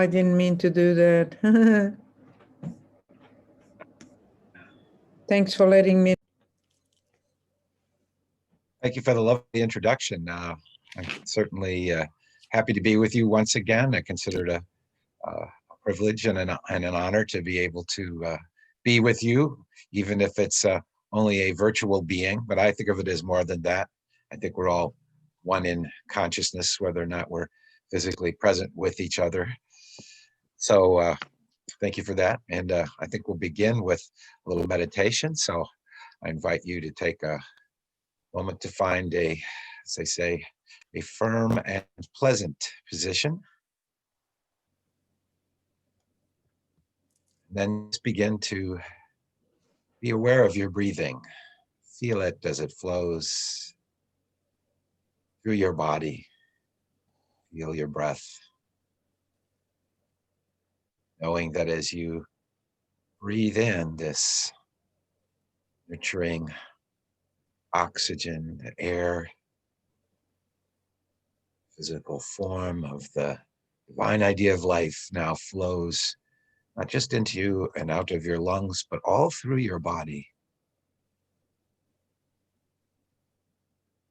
I didn't mean to do that. Thanks for letting me. Thank you for the lovely introduction. I'm certainly happy to be with you once again. I consider it a privilege and an honor to be able to be with you, even if it's only a virtual being. But I think of it as more than that. I think we're all one in consciousness, whether or not we're physically present with each other. So thank you for that. And I think we'll begin with a little meditation. So I invite you to take a moment to find a, as they say, a firm and pleasant position. Then just begin to be aware of your breathing. Feel it as it flows through your body. Feel your breath. Knowing that as you breathe in this nurturing oxygen, the air, physical form of the divine idea of life now flows not just into you and out of your lungs, but all through your body.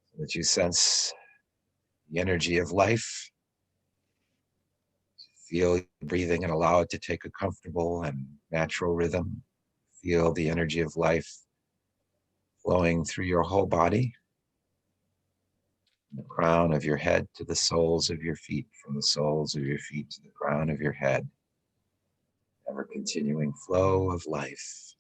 So that you sense the energy of life. Feel breathing and allow it to take a comfortable and natural rhythm. Feel the energy of life flowing through your whole body. From the crown of your head to the soles of your feet, from the soles of your feet to the crown of your head. Ever continuing flow of life.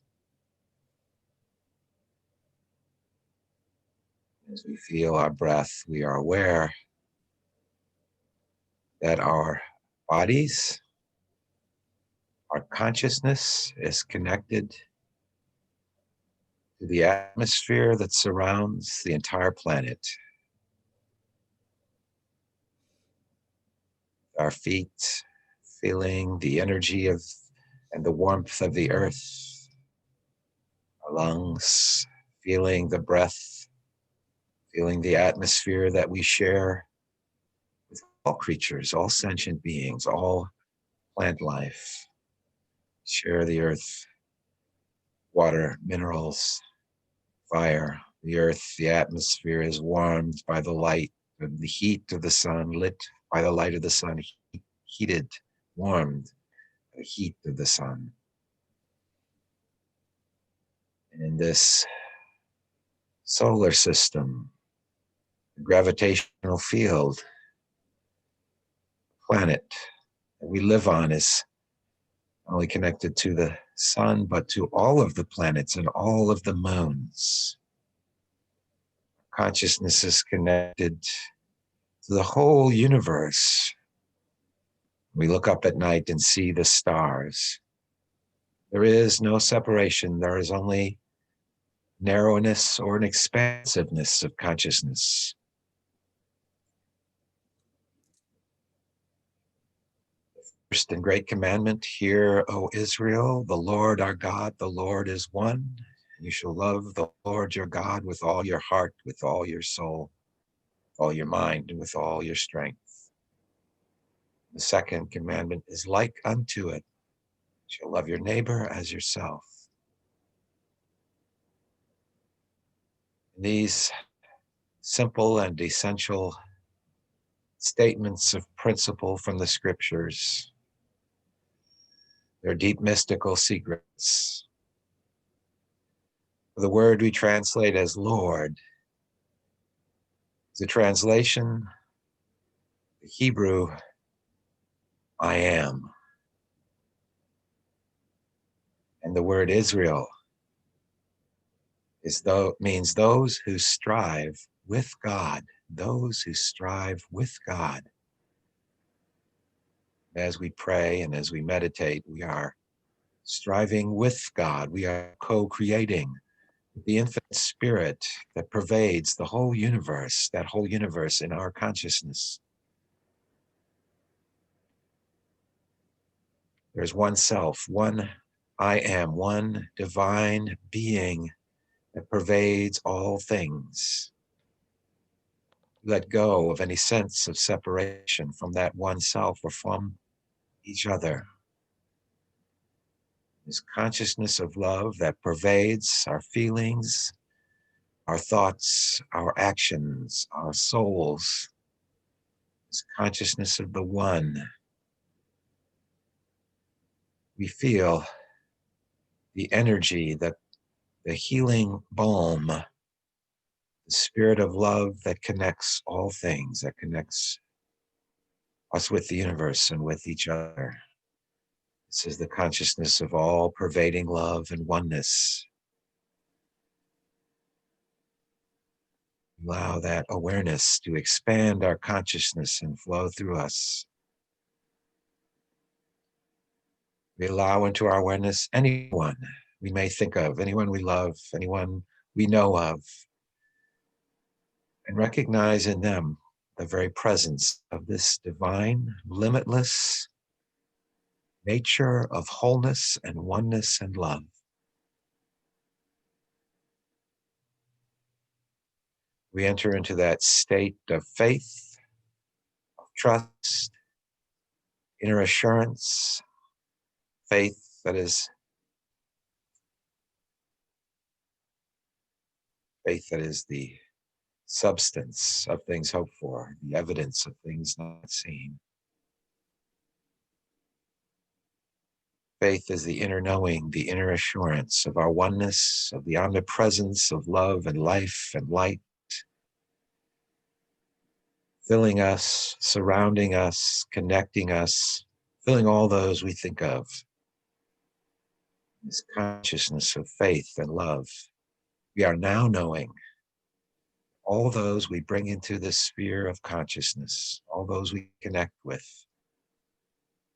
As we feel our breath, we are aware that our bodies, our consciousness is connected to the atmosphere that surrounds the entire planet. Our feet feeling the energy of and the warmth of the earth. Our lungs feeling the breath, feeling the atmosphere that we share with all creatures, all sentient beings, all plant life. Share the earth, water, minerals, fire. The earth, the atmosphere is warmed by the light and the heat of the sun, lit by the light of the sun, heated, warmed by the heat of the sun. And in this solar system, the gravitational field, planet that we live on is not only connected to the sun, but to all of the planets and all of the moons. Consciousness is connected to the whole universe. We look up at night and see the stars. There is no separation. There is only narrowness or an expansiveness of consciousness. The first and great commandment, hear, O Israel, the Lord our God, the Lord is one. You shall love the Lord your God with all your heart, with all your soul, with all your mind, and with all your strength. The second commandment is like unto it. You shall love your neighbor as yourself. These simple and essential statements of principle from the scriptures, they're deep mystical secrets. The word we translate as Lord is a translation, the Hebrew, I am. And the word Israel means those who strive with God, those who strive with God. As we pray and as we meditate, we are striving with God. We are co-creating the infinite spirit that pervades the whole universe, that whole universe in our consciousness. There's one self, one I am, one divine being that pervades all things. Let go of any sense of separation from that one self or from each other. This consciousness of love that pervades our feelings, our thoughts, our actions, our souls. This consciousness of the one. We feel the energy, the healing balm, the spirit of love that connects all things, that connects us with the universe and with each other. This is the consciousness of all pervading love and oneness. Allow that awareness to expand our consciousness and flow through us. We allow into our awareness anyone we may think of, anyone we love, anyone we know of, and recognize in them the very presence of this divine, limitless nature of wholeness and oneness and love. We enter into that state of faith, of trust, inner assurance, faith that is the substance of things hoped for, the evidence of things not seen. Faith is the inner knowing, the inner assurance of our oneness, of the omnipresence of love and life and light, filling us, surrounding us, connecting us, filling all those we think of. This consciousness of faith and love. We are now knowing all those we bring into this sphere of consciousness, all those we connect with,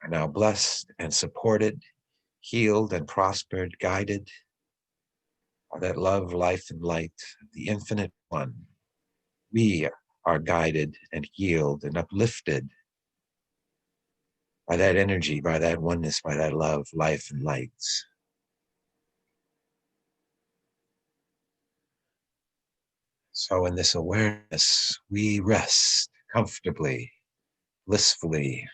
are now blessed and supported, healed and prospered, guided by that love, life, and light of the infinite one. We are guided and healed and uplifted by that energy, by that oneness, by that love, life, and light. So in this awareness, we rest comfortably, blissfully,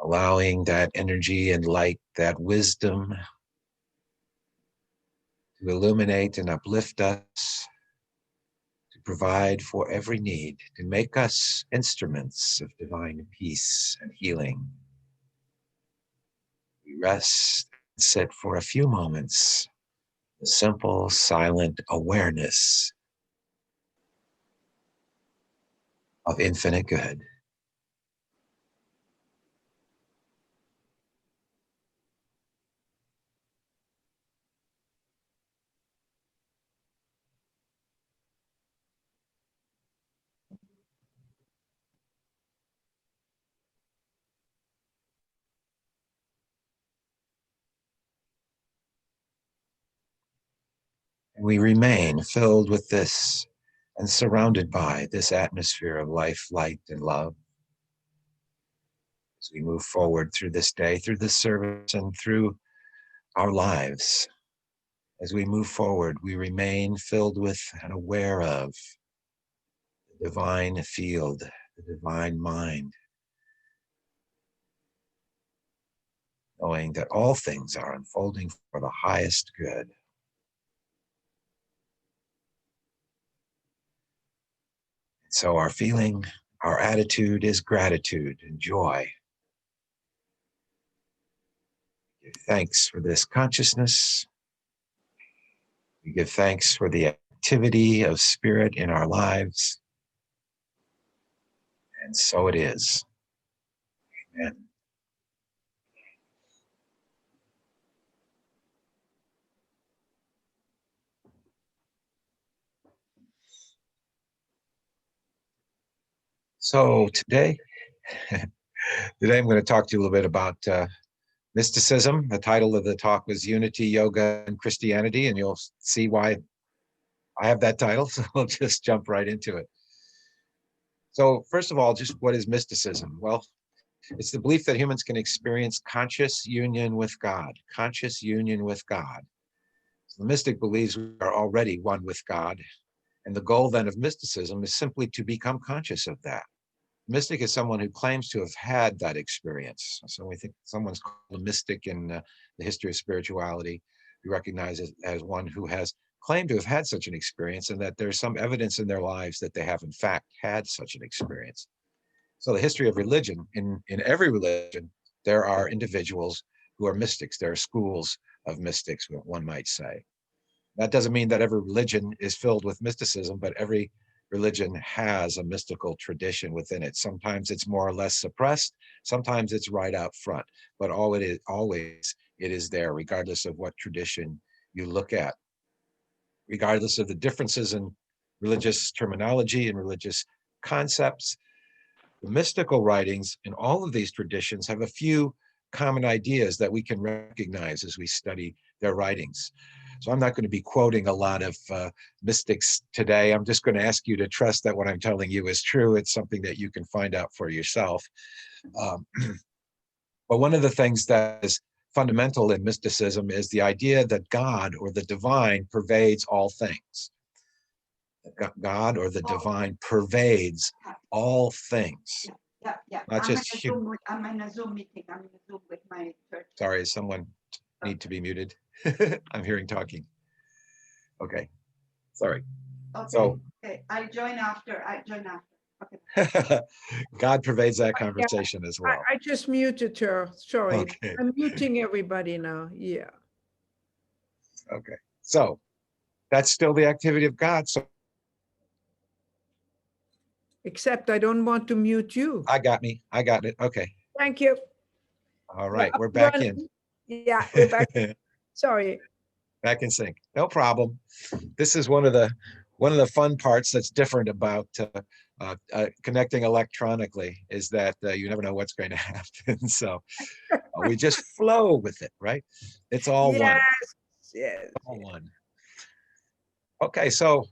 allowing that energy and light, that wisdom to illuminate and uplift us, to provide for every need, to make us instruments of divine peace and healing. We rest and sit for a few moments, the simple, silent awareness of infinite good. And we remain filled with this and surrounded by this atmosphere of life, light, and love as we move forward through this day, through this service, and through our lives. As we move forward, we remain filled with and aware of the divine field, the divine mind, knowing that all things are unfolding for the highest good. So our feeling, our attitude is gratitude and joy. We give thanks for this consciousness. We give thanks for the activity of spirit in our lives. And so it is. Amen. So today I'm going to talk to you a little bit about mysticism. The title of the talk was Unity, Yoga, and Christianity, and you'll see why I have that title. So we'll just jump right into it. So first of all, just what is mysticism? Well, it's the belief that humans can experience conscious union with God, conscious union with God. So the mystic believes we are already one with God. And the goal then of mysticism is simply to become conscious of that. Mystic is someone who claims to have had that experience. So we think someone's called a mystic in the history of spirituality. We recognize it as one who has claimed to have had such an experience, and that there's some evidence in their lives that they have in fact had such an experience. So the history of religion, in every religion, there are individuals who are mystics. There are schools of mystics, one might say. That doesn't mean that every religion is filled with mysticism, but every religion has a mystical tradition within it. Sometimes it's more or less suppressed, sometimes it's right out front, but always it is there, regardless of what tradition you look at, regardless of the differences in religious terminology and religious concepts. The mystical writings in all of these traditions have a few common ideas that we can recognize as we study their writings. So I'm not going to be quoting a lot of mystics today. I'm just going to ask you to trust that what I'm telling you is true. It's something that you can find out for yourself. Um, but one of the things that is fundamental in mysticism is the idea that God or the divine pervades all things. God or the divine pervades all things. Yeah. Not just I'm in a Zoom meeting. I'm in a Zoom with my church. Sorry, is someone need to be muted? I'm hearing talking. Okay, sorry. Okay. So okay. I join after. Okay. God pervades that Yeah, conversation as well. I just muted her. Sorry. Okay, I'm muting everybody now. Yeah. okay. So that's still the activity of God. So Except I don't want to mute you. I got me. I got it. Okay. Thank you. All We're right. up We're and back in. running. Yeah, we're back. Sorry. Back in sync. No problem. This is one of the fun parts that's different about connecting electronically, is that you never know what's going to happen. So we just flow with it, right? It's all one. Yes. All one. Okay, so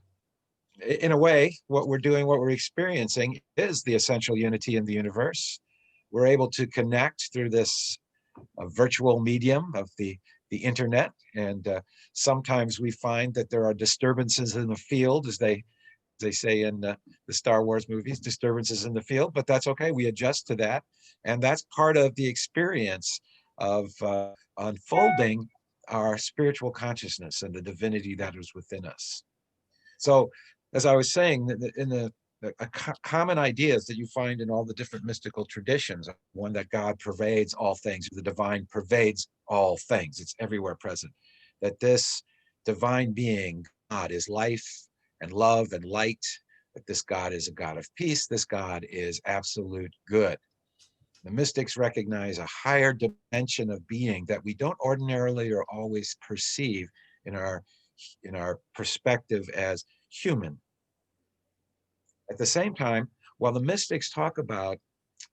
in a way, what we're doing, what we're experiencing is the essential unity in the universe. We're able to connect through this virtual medium of the internet. And sometimes we find that there are disturbances in the field, as they say in the Star Wars movies, disturbances in the field, but that's okay. We adjust to that. And that's part of the experience of unfolding our spiritual consciousness and the divinity that is within us. So, as I was saying, in the common ideas that you find in all the different mystical traditions, one that God pervades all things, the divine pervades all things, it's everywhere present, that this divine being, God, is life and love and light, that this God is a God of peace, this God is absolute good. The mystics recognize a higher dimension of being that we don't ordinarily or always perceive in our perspective as human. At the same time, while the mystics talk about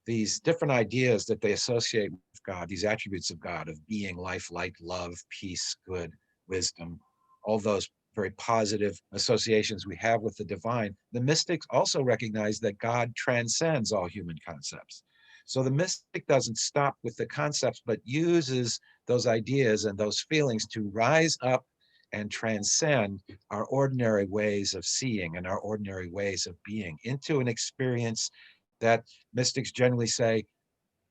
these different ideas that they associate with God, these attributes of God, of being, life, light, love, peace, good, wisdom, all those very positive associations we have with the divine, the mystics also recognize that God transcends all human concepts. So the mystic doesn't stop with the concepts, but uses those ideas and those feelings to rise up and transcend our ordinary ways of seeing and our ordinary ways of being into an experience that mystics generally say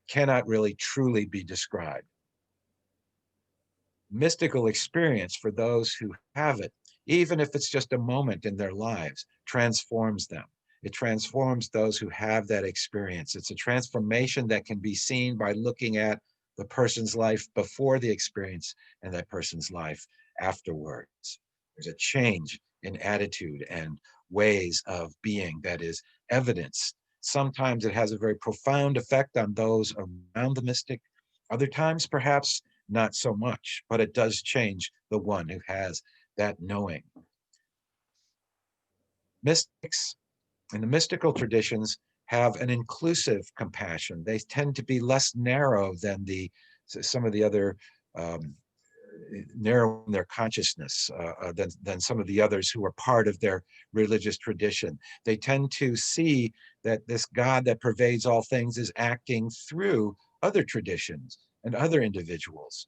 cannot really truly be described. Mystical experience, for those who have it, even if it's just a moment in their lives, transforms them. It transforms those who have that experience. It's a transformation that can be seen by looking at the person's life before the experience and that person's life afterwards. There's a change in attitude and ways of being that is evidenced. Sometimes it has a very profound effect on those around the mystic. Other times, perhaps not so much, but it does change the one who has that knowing. Mystics and the mystical traditions have an inclusive compassion. They tend to be less narrow than some of the other narrow in their consciousness than some of the others who are part of their religious tradition. They tend to see that this God that pervades all things is acting through other traditions and other individuals.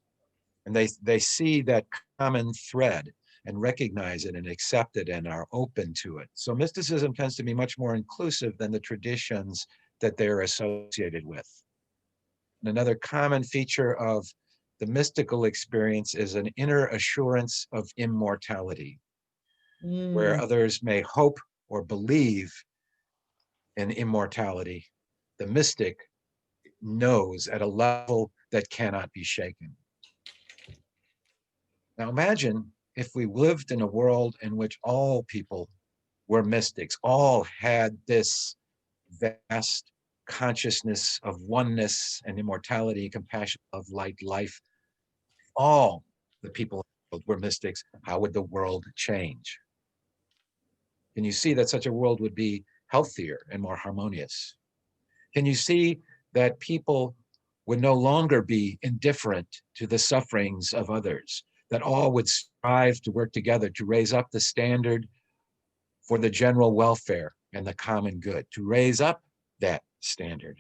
And they see that common thread and recognize it and accept it and are open to it. So mysticism tends to be much more inclusive than the traditions that they're associated with. And another common feature of the mystical experience is an inner assurance of immortality, where others may hope or believe in immortality. The mystic knows at a level that cannot be shaken. Now imagine if we lived in a world in which all people were mystics, all had this vast consciousness of oneness and immortality, compassion, love, light, life. All the people were mystics. How would the world change? Can you see that such a world would be healthier and more harmonious? Can you see that people would no longer be indifferent to the sufferings of others, that all would strive to work together to raise up the standard for the general welfare and the common good, to raise up that standard?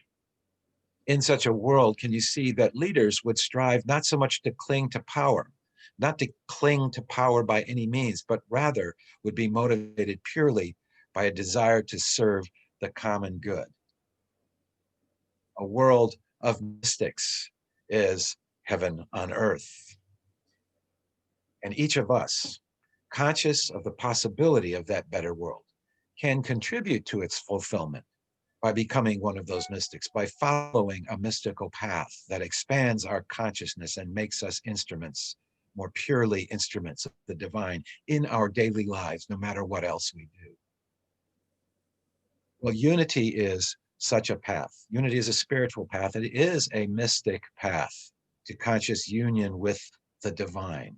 In such a world, can you see that leaders would strive not so much to cling to power, not to cling to power by any means, but rather would be motivated purely by a desire to serve the common good? A world of mystics is heaven on earth. And each of us, conscious of the possibility of that better world, can contribute to its fulfillment by becoming one of those mystics, by following a mystical path that expands our consciousness and makes us instruments, more purely instruments of the divine in our daily lives, no matter what else we do. Well, unity is such a path. Unity is a spiritual path. It is a mystic path to conscious union with the divine.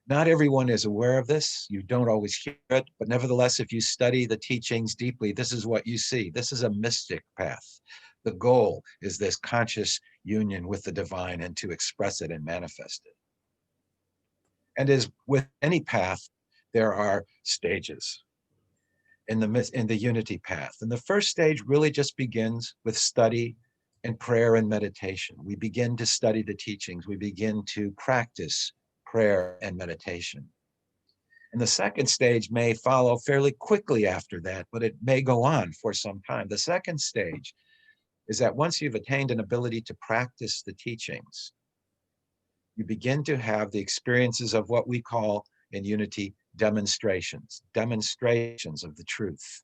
Not everyone is aware of this. You don't always hear it, but nevertheless, if you study the teachings deeply, this is what you see. This is a mystic path. The goal is this conscious union with the divine and to express it and manifest it. And as with any path, there are stages in the unity path. And the first stage really just begins with study and prayer and meditation. We begin to study the teachings. We begin to practice prayer and meditation. And the second stage may follow fairly quickly after that, but it may go on for some time. The second stage is that once you've attained an ability to practice the teachings, you begin to have the experiences of what we call in unity demonstrations of the truth.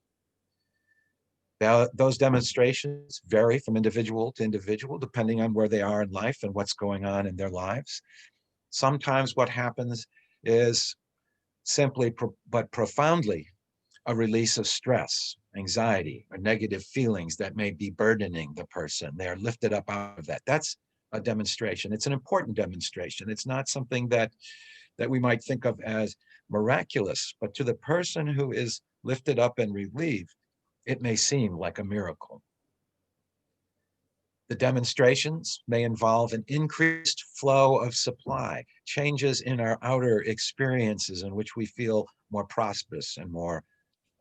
Now, those demonstrations vary from individual to individual, depending on where they are in life and what's going on in their lives. Sometimes what happens is simply but profoundly a release of stress, anxiety, or negative feelings that may be burdening the person. They are lifted up out of that. That's a demonstration. It's an important demonstration. It's not something that we might think of as miraculous, but to the person who is lifted up and relieved, it may seem like a miracle. The demonstrations may involve an increased flow of supply, changes in our outer experiences in which we feel more prosperous and more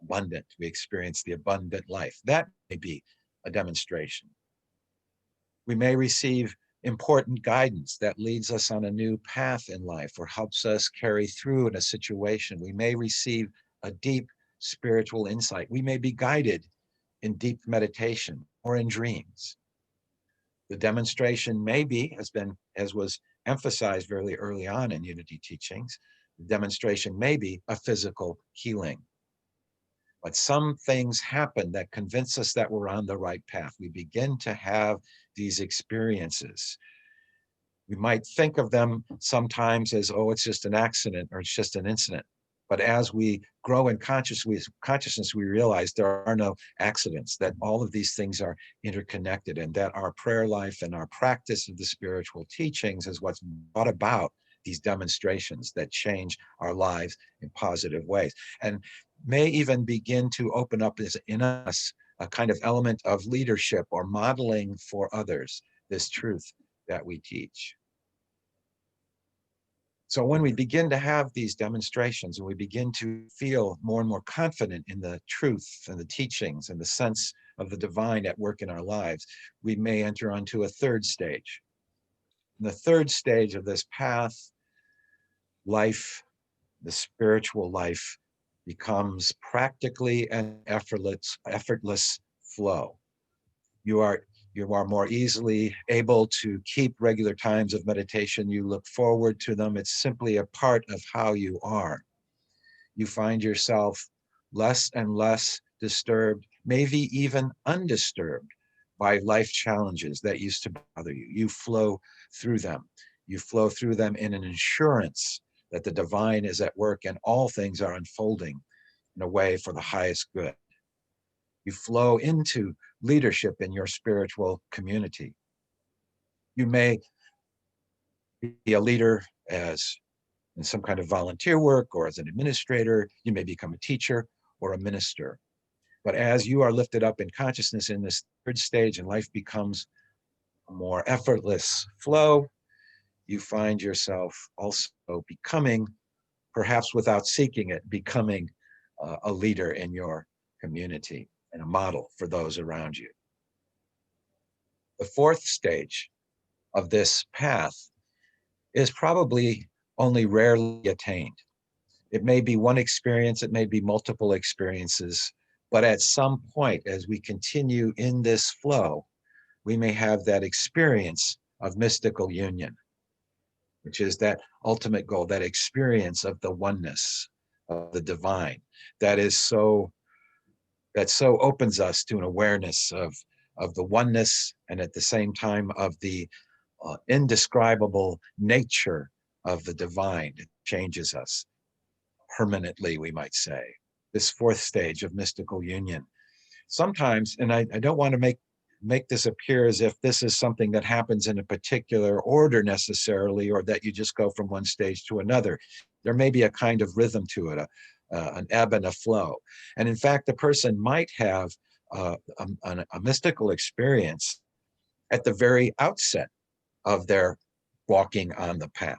abundant. We experience the abundant life. That may be a demonstration. We may receive important guidance that leads us on a new path in life or helps us carry through in a situation. We may receive a deep spiritual insight. We may be guided in deep meditation or in dreams. The demonstration may be, as was emphasized very early on in unity teachings, the demonstration may be a physical healing. But some things happen that convince us that we're on the right path. We begin to have these experiences. We might think of them sometimes as, oh, it's just an accident or it's just an incident. But as we grow in consciousness, we realize there are no accidents, that all of these things are interconnected, and that our prayer life and our practice of the spiritual teachings is what's brought about these demonstrations that change our lives in positive ways, and may even begin to open up in us a kind of element of leadership or modeling for others this truth that we teach. So when we begin to have these demonstrations and we begin to feel more and more confident in the truth and the teachings and the sense of the divine at work in our lives, we may enter onto a third stage. And the third stage of this path, life, the spiritual life, becomes practically an effortless flow. You are more easily able to keep regular times of meditation. You look forward to them. It's simply a part of how you are. You find yourself less and less disturbed, maybe even undisturbed by life challenges that used to bother you. You flow through them. You flow through them in an assurance that the divine is at work and all things are unfolding in a way for the highest good. You flow into leadership in your spiritual community. You may be a leader as in some kind of volunteer work or as an administrator. You may become a teacher or a minister. But as you are lifted up in consciousness in this third stage and life becomes a more effortless flow, you find yourself also becoming, perhaps without seeking it, becoming a leader in your community and a model for those around you. The fourth stage of this path is probably only rarely attained. It may be one experience, it may be multiple experiences, but at some point, as we continue in this flow, we may have that experience of mystical union, which is that ultimate goal, that experience of the oneness of the divine, that so opens us to an awareness of the oneness and at the same time of the indescribable nature of the divine. It changes us permanently, we might say. This fourth stage of mystical union. Sometimes, and I don't want to make this appear as if this is something that happens in a particular order necessarily, or that you just go from one stage to another. There may be a kind of rhythm to it, an ebb and a flow. And in fact, the person might have a mystical experience at the very outset of their walking on the path.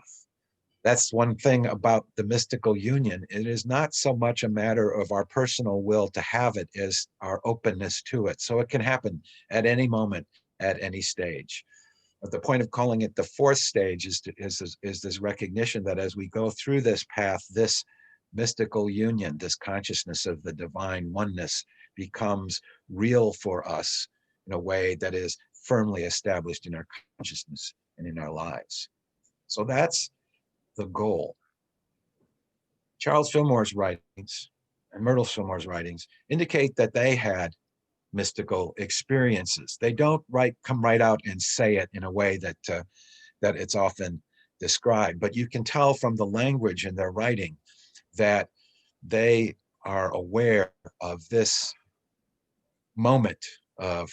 That's one thing about the mystical union. It is not so much a matter of our personal will to have it as our openness to it. So it can happen at any moment, at any stage. But the point of calling it the fourth stage is this recognition that as we go through this path, this mystical union, this consciousness of the divine oneness becomes real for us in a way that is firmly established in our consciousness and in our lives. So that's the goal. Charles Fillmore's writings and Myrtle Fillmore's writings indicate that they had mystical experiences. They don't come right out and say it in a way that it's often described, but you can tell from the language in their writing that they are aware of this moment of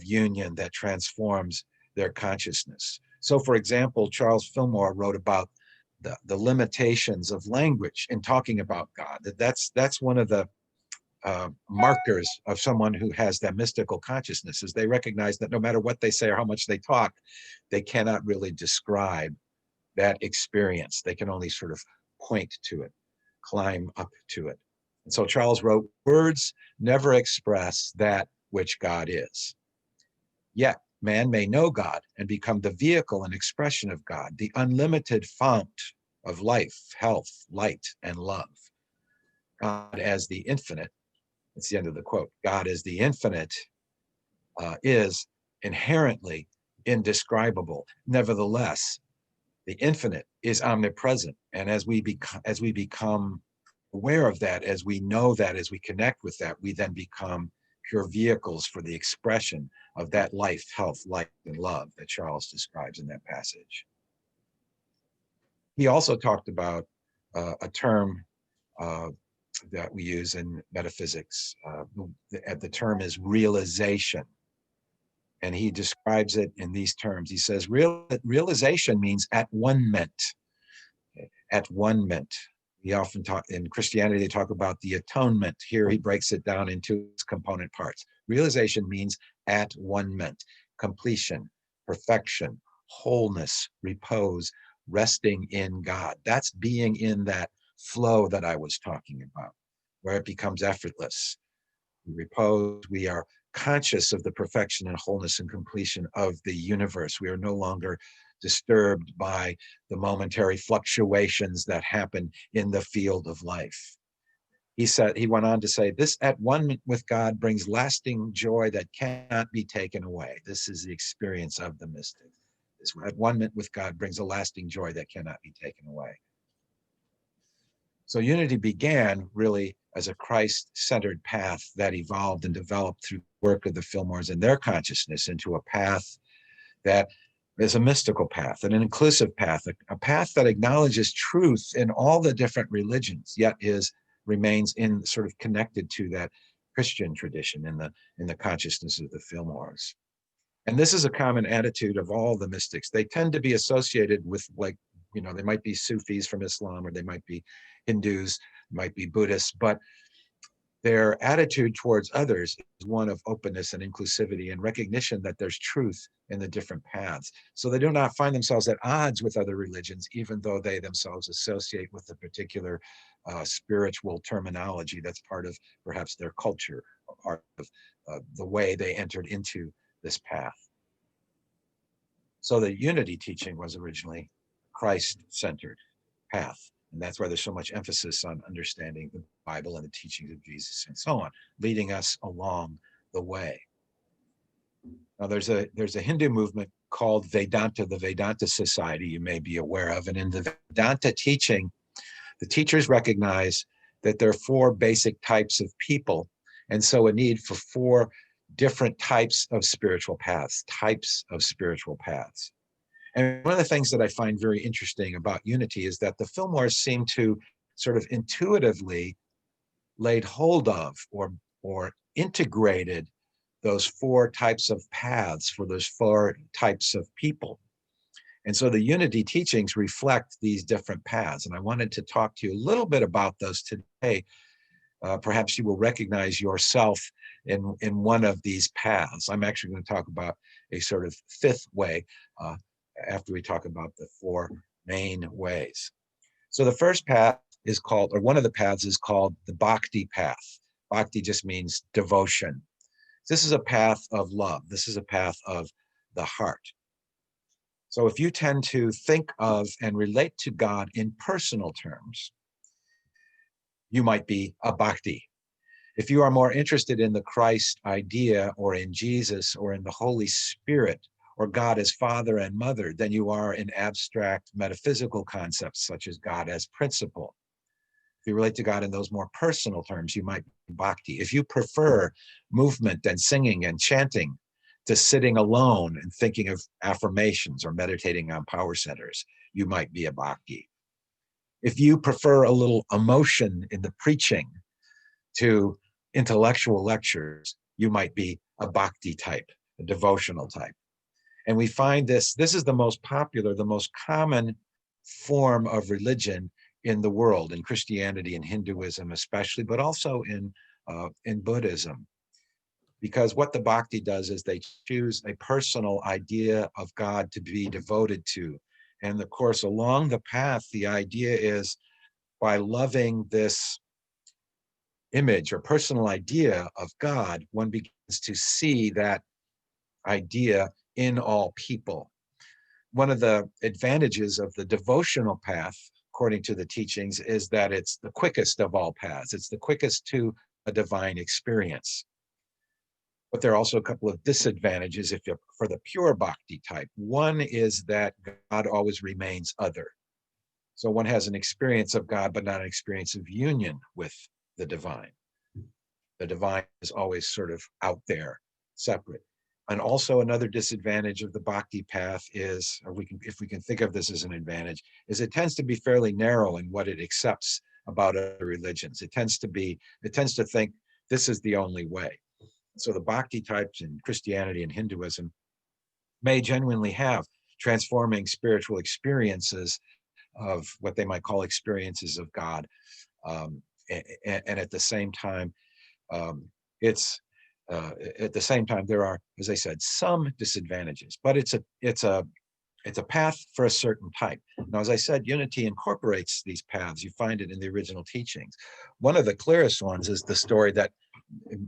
union that transforms their consciousness. So, for example, Charles Fillmore wrote about the limitations of language in talking about God. That's one of the markers of someone who has that mystical consciousness, is they recognize that no matter what they say or how much they talk, they cannot really describe that experience. They can only sort of point to it, climb up to it. And so Charles wrote, "Words never express that which God is. Yet man may know God and become the vehicle and expression of God, the unlimited fount of life, health, light, and love. God as the infinite," it's the end of the quote, "God as the infinite is inherently indescribable. Nevertheless, the infinite is omnipresent. And as we become aware of that, as we know that, as we connect with that, we then become pure vehicles for the expression of that life, health, light, and love that Charles describes in that passage." He also talked about a term that we use in metaphysics. The term is realization. And he describes it in these terms. He says, realization means at one ment. At one ment. We often talk in Christianity, they talk about the atonement. Here he breaks it down into its component parts. Realization means at one ment, completion, perfection, wholeness, repose, resting in God. That's being in that flow that I was talking about, where it becomes effortless. We repose, we are conscious of the perfection and wholeness and completion of the universe. We are no longer disturbed by the momentary fluctuations that happen in the field of life. he went on to say, this at one with God brings lasting joy that cannot be taken away. This is the experience of the mystic. This at one with God brings a lasting joy that cannot be taken away. So unity began really as a Christ-centered path that evolved and developed through the work of the Fillmores and their consciousness into a path that is a mystical path, an inclusive path, a path that acknowledges truth in all the different religions, yet remains in sort of connected to that Christian tradition in the consciousness of the Fillmores. And this is a common attitude of all the mystics. They tend to be associated with, like, you know, they might be Sufis from Islam, or they might be Hindus, might be Buddhists, but their attitude towards others is one of openness and inclusivity and recognition that there's truth in the different paths. So they do not find themselves at odds with other religions, even though they themselves associate with a particular spiritual terminology that's part of perhaps their culture, or part of the way they entered into this path. So the unity teaching was originally Christ-centered path. And that's why there's so much emphasis on understanding the Bible and the teachings of Jesus and so on, leading us along the way. Now there's a Hindu movement called Vedanta, the Vedanta Society, you may be aware of. And in the Vedanta teaching, the teachers recognize that there are 4 basic types of people, and so a need for 4 different types of spiritual paths. And one of the things that I find very interesting about unity is that the Fillmores seem to sort of intuitively laid hold of or integrated those 4 types of paths for those 4 types of people. And so the unity teachings reflect these different paths. And I wanted to talk to you a little bit about those today. Perhaps you will recognize yourself in one of these paths. I'm actually going to talk about a sort of 5th way after we talk about the 4 main ways. So the first path is called, or one of the paths is called the Bhakti path. Bhakti just means devotion. This is a path of love. This is a path of the heart. So if you tend to think of and relate to God in personal terms, you might be a Bhakti. If you are more interested in the Christ idea, or in Jesus, or in the Holy Spirit, or God as Father and Mother, than you are in abstract metaphysical concepts such as God as principle. If you relate to God in those more personal terms, you might be Bhakti. If you prefer movement and singing and chanting to sitting alone and thinking of affirmations or meditating on power centers, you might be a Bhakti. If you prefer a little emotion in the preaching to intellectual lectures, you might be a Bhakti type, a devotional type. And we find this is the most popular, the most common form of religion in the world, in Christianity and Hinduism especially, but also in Buddhism. Because what the Bhakti does is they choose a personal idea of God to be devoted to. And of course, along the path, the idea is by loving this image or personal idea of God, one begins to see that idea in all people. One of the advantages of the devotional path, according to the teachings, is that it's the quickest of all paths. It's the quickest to a divine experience. But there are also a couple of disadvantages if you're for the pure Bhakti type. One is that God always remains other. So one has an experience of God, but not an experience of union with the divine. The divine is always sort of out there, separate. And also another disadvantage of the Bhakti path is, or if we can think of this as an advantage, is it tends to be fairly narrow in what it accepts about other religions. It tends to think this is the only way. So the Bhakti types in Christianity and Hinduism may genuinely have transforming spiritual experiences of what they might call experiences of God. And at the same time, there are, as I said, some disadvantages, but it's a path for a certain type. Now, as I said, unity incorporates these paths. You find it in the original teachings. One of the clearest ones is the story that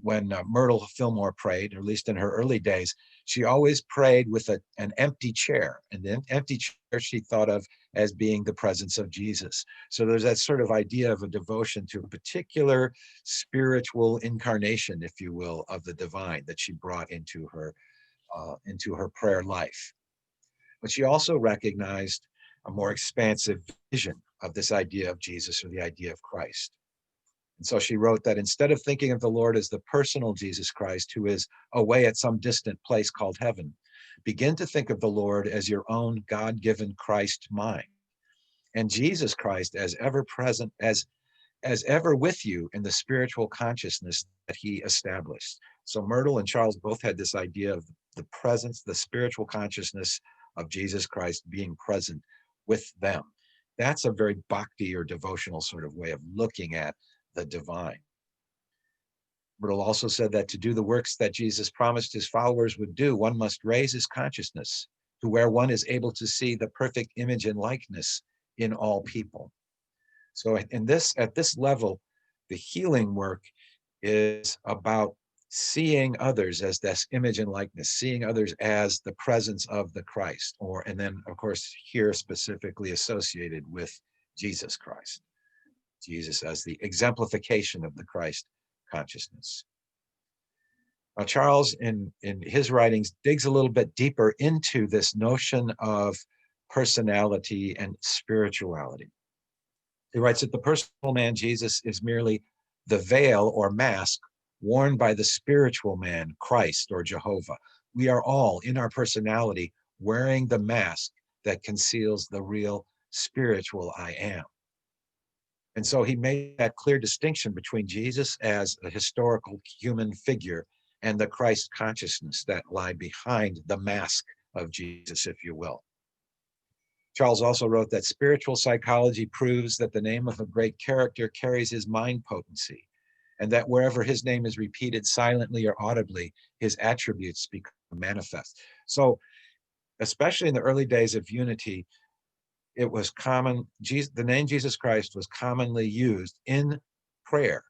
when Myrtle Fillmore prayed, or at least in her early days, she always prayed with an empty chair. And the empty chair she thought of as being the presence of Jesus. So there's that sort of idea of a devotion to a particular spiritual incarnation, if you will, of the divine that she brought into her prayer life. But she also recognized a more expansive vision of this idea of Jesus, or the idea of Christ. And so she wrote that instead of thinking of the Lord as the personal Jesus Christ, who is away at some distant place called heaven, begin to think of the Lord as your own God-given Christ mind, and Jesus Christ as ever present, as ever with you in the spiritual consciousness that he established. So Myrtle and Charles both had this idea of the presence, the spiritual consciousness of Jesus Christ being present with them. That's a very bhakti or devotional sort of way of looking at the divine. Myrtle also said that to do the works that Jesus promised his followers would do, one must raise his consciousness to where one is able to see the perfect image and likeness in all people. So at this level, the healing work is about seeing others as this image and likeness, seeing others as the presence of the Christ, and then of course here specifically associated with Jesus Christ. Jesus as the exemplification of the Christ consciousness. Now, Charles, in his writings, digs a little bit deeper into this notion of personality and spirituality. He writes that the personal man, Jesus, is merely the veil or mask worn by the spiritual man, Christ or Jehovah. We are all, in our personality, wearing the mask that conceals the real spiritual I am. And so he made that clear distinction between Jesus as a historical human figure and the Christ consciousness that lie behind the mask of Jesus, if you will. Charles also wrote that spiritual psychology proves that the name of a great character carries his mind potency, and that wherever his name is repeated silently or audibly, his attributes become manifest. So, especially in the early days of unity, it was common, the name Jesus Christ was commonly used in prayer.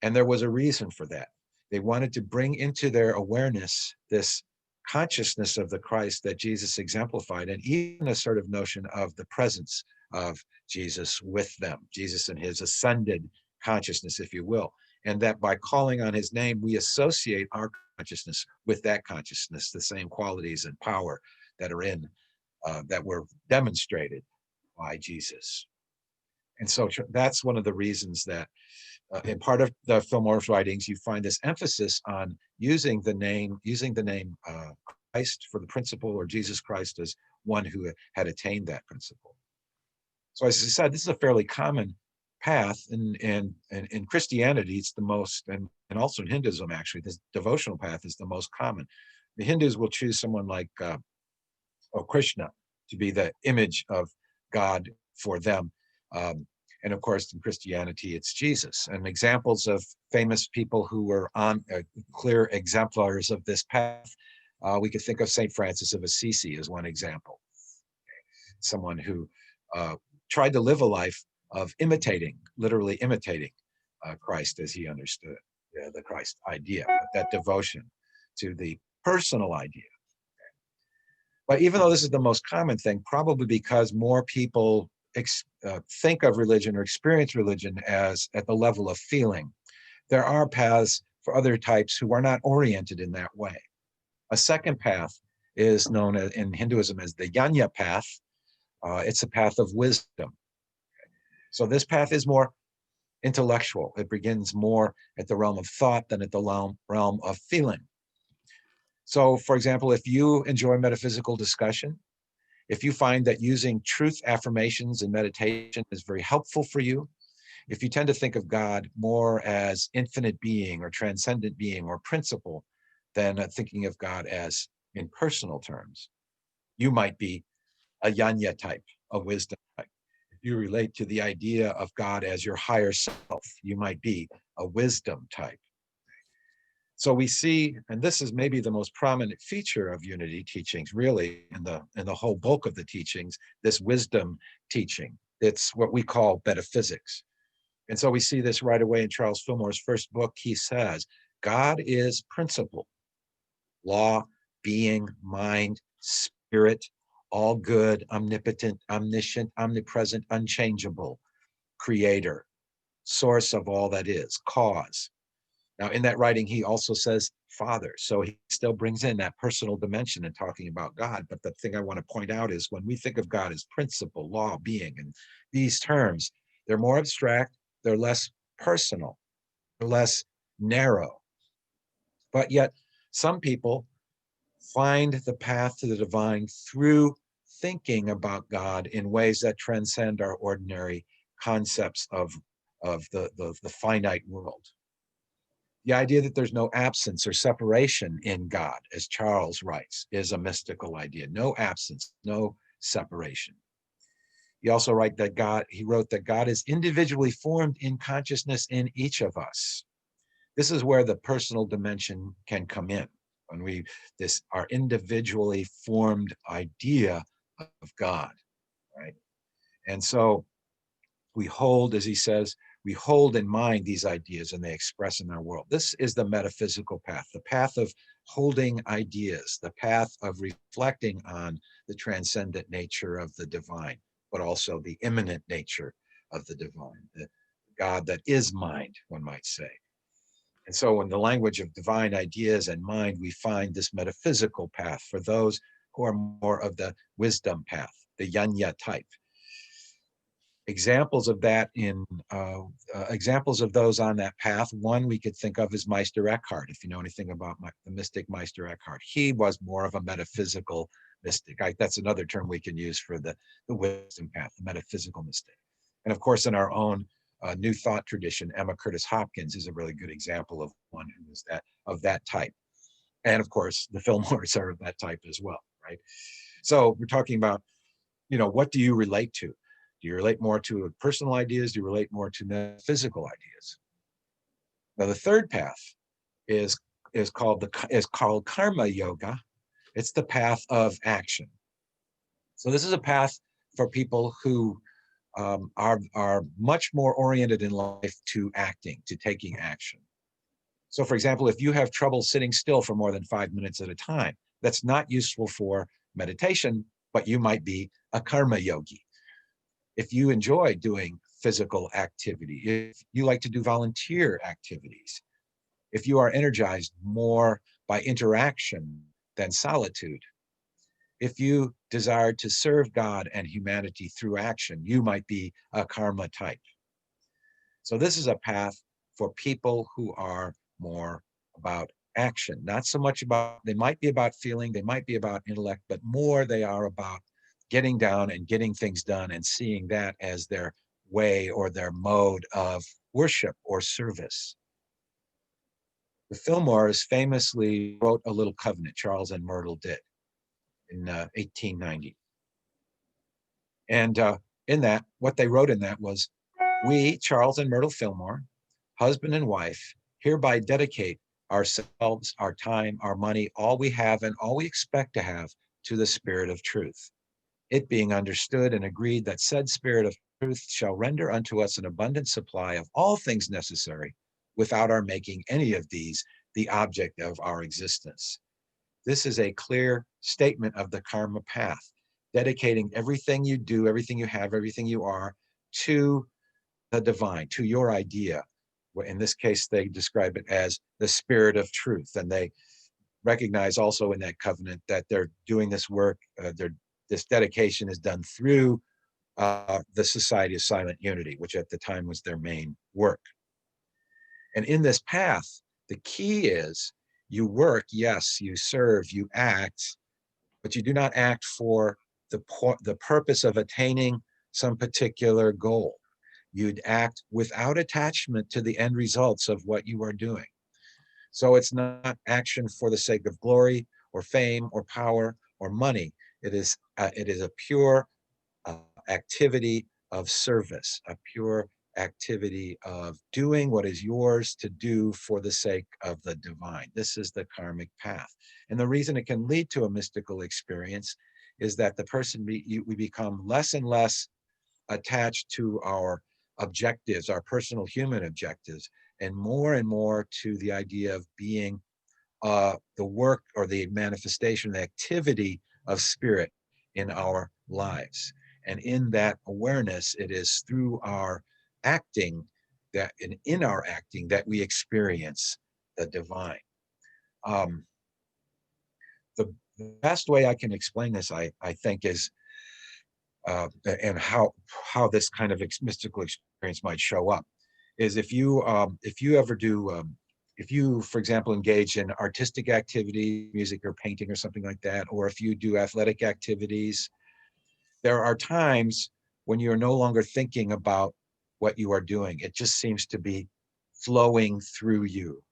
And there was a reason for that. They wanted to bring into their awareness this consciousness of the Christ that Jesus exemplified, and even a sort of notion of the presence of Jesus with them, Jesus and his ascended consciousness, if you will. And that by calling on his name, we associate our consciousness with that consciousness, the same qualities and power that are that were demonstrated by Jesus. And so that's one of the reasons that in part of the Fillmore's writings, you find this emphasis on using the name Christ for the principle, or Jesus Christ as one who had attained that principle. So as I said, this is a fairly common path, and in Christianity, it's the most, and also in Hinduism, actually, this devotional path is the most common. The Hindus will choose someone like Krishna to be the image of God for them. And of course, in Christianity, it's Jesus. And examples of famous people who were on clear exemplars of this path, we could think of St. Francis of Assisi as one example. Someone who tried to live a life of literally imitating Christ as he understood the Christ idea, that devotion to the personal idea. But even though this is the most common thing, probably because more people think of religion or experience religion as at the level of feeling, there are paths for other types who are not oriented in that way. A second path is known in Hinduism as the Jnana path. It's a path of wisdom. So this path is more intellectual. It begins more at the realm of thought than at the realm of feeling. So, for example, if you enjoy metaphysical discussion, if you find that using truth affirmations and meditation is very helpful for you, if you tend to think of God more as infinite being or transcendent being or principle than thinking of God as in personal terms, you might be a Jnana type, a wisdom type. If you relate to the idea of God as your higher self, you might be a wisdom type. So we see, and this is maybe the most prominent feature of unity teachings, really, in the whole bulk of the teachings, this wisdom teaching. It's what we call metaphysics. And so we see this right away in Charles Fillmore's first book. He says, God is principle, law, being, mind, spirit, all good, omnipotent, omniscient, omnipresent, unchangeable, creator, source of all that is, cause. Now, in that writing, he also says Father. So he still brings in that personal dimension in talking about God. But the thing I want to point out is when we think of God as principle, law, being, and these terms, they're more abstract, they're less personal, they're less narrow. But yet, some people find the path to the divine through thinking about God in ways that transcend our ordinary concepts of the finite world. The idea that there's no absence or separation in God, as Charles writes, is a mystical idea. No absence, no separation. He also wrote that God is individually formed in consciousness in each of us. This is where the personal dimension can come in. When our individually formed idea of God, right? And so we hold, as he says, we hold in mind these ideas and they express in our world. This is the metaphysical path, the path of holding ideas, the path of reflecting on the transcendent nature of the divine, but also the immanent nature of the divine, the God that is mind, one might say. And so in the language of divine ideas and mind, we find this metaphysical path for those who are more of the wisdom path, the Yanya type. Examples of that examples of those on that path. One we could think of is Meister Eckhart. If you know anything about the mystic Meister Eckhart, he was more of a metaphysical mystic. That's another term we can use for the wisdom path, the metaphysical mystic. And of course, in our own New Thought tradition, Emma Curtis Hopkins is a really good example of one who is of that type. And of course, the Fillmores are of that type as well, right? So we're talking about, what do you relate to? Do you relate more to personal ideas? Do you relate more to metaphysical ideas? Now, the third path is called karma yoga. It's the path of action. So this is a path for people who are much more oriented in life to acting, to taking action. So, for example, if you have trouble sitting still for more than 5 minutes at a time, that's not useful for meditation, but you might be a karma yogi. If you enjoy doing physical activity, if you like to do volunteer activities, if you are energized more by interaction than solitude, if you desire to serve God and humanity through action, you might be a karma type. So this is a path for people who are more about action, not so much they might be about feeling, they might be about intellect, but more they are about getting down and getting things done and seeing that as their way or their mode of worship or service. The Fillmores famously wrote a little covenant, Charles and Myrtle did, in 1890. And in that, what they wrote in that was, we, Charles and Myrtle Fillmore, husband and wife, hereby dedicate ourselves, our time, our money, all we have and all we expect to have to the Spirit of truth. It being understood and agreed that said Spirit of truth shall render unto us an abundant supply of all things necessary without our making any of these the object of our existence. This is a clear statement of the karma path, dedicating everything you do, everything you have, everything you are to the divine, to your idea. In this case, they describe it as the Spirit of truth. And they recognize also in that covenant that they're doing this work, this dedication is done through the Society of Silent Unity, which at the time was their main work. And in this path, the key is you work, yes, you serve, you act, but you do not act for the purpose of attaining some particular goal. You'd act without attachment to the end results of what you are doing. So it's not action for the sake of glory or fame or power or money. It is a pure activity of service, a pure activity of doing what is yours to do for the sake of the divine. This is the karmic path. And the reason it can lead to a mystical experience is that we become less and less attached to our objectives, our personal human objectives, and more to the idea of being the work or the manifestation, the activity of spirit in our lives. And in that awareness, it is through our acting that in our acting that we experience the divine. The best way I can explain this, I think, is and how this kind of mystical experience might show up is if you ever do if you, for example, engage in artistic activity, music or painting or something like that, or if you do athletic activities, there are times when you're no longer thinking about what you are doing. It just seems to be flowing through you.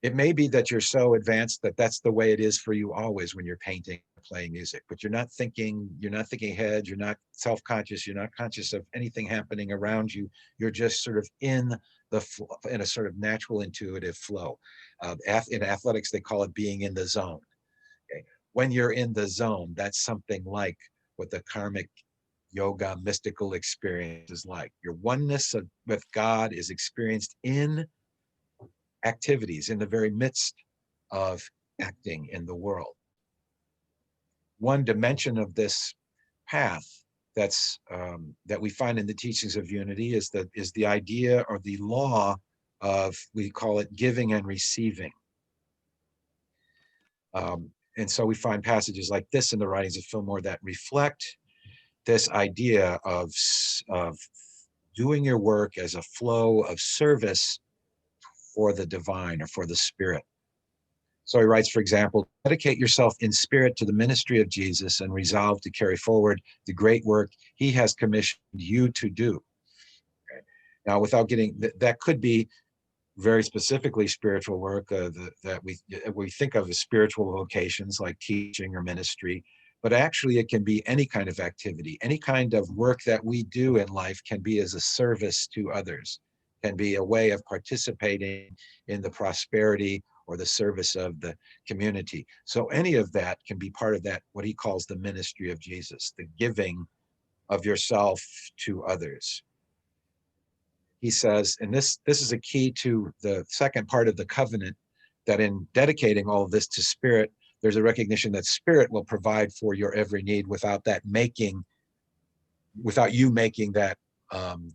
It may be that you're so advanced that that's the way it is for you always when you're painting, playing music, but you're not thinking ahead, you're not self-conscious, you're not conscious of anything happening around you. You're just sort of in a sort of natural intuitive flow. In athletics, they call it being in the zone. Okay? When you're in the zone, that's something like what the karmic yoga mystical experience is like. Your oneness with God is experienced in activities, in the very midst of acting in the world. One dimension of this path that we find in the teachings of unity is the idea or the law of, we call it giving and receiving. And so we find passages like this in the writings of Fillmore that reflect this idea of doing your work as a flow of service for the divine or for the spirit. So he writes, for example, dedicate yourself in spirit to the ministry of Jesus and resolve to carry forward the great work he has commissioned you to do. Okay. Now, without getting, that could be very specifically spiritual work that we think of as spiritual vocations like teaching or ministry, but actually it can be any kind of activity. Any kind of work that we do in life can be as a service to others, can be a way of participating in the prosperity or the service of the community. So any of that can be part of that, what he calls the ministry of Jesus, the giving of yourself to others. He says, and this is a key to the second part of the covenant, that in dedicating all of this to spirit, there's a recognition that spirit will provide for your every need without you making that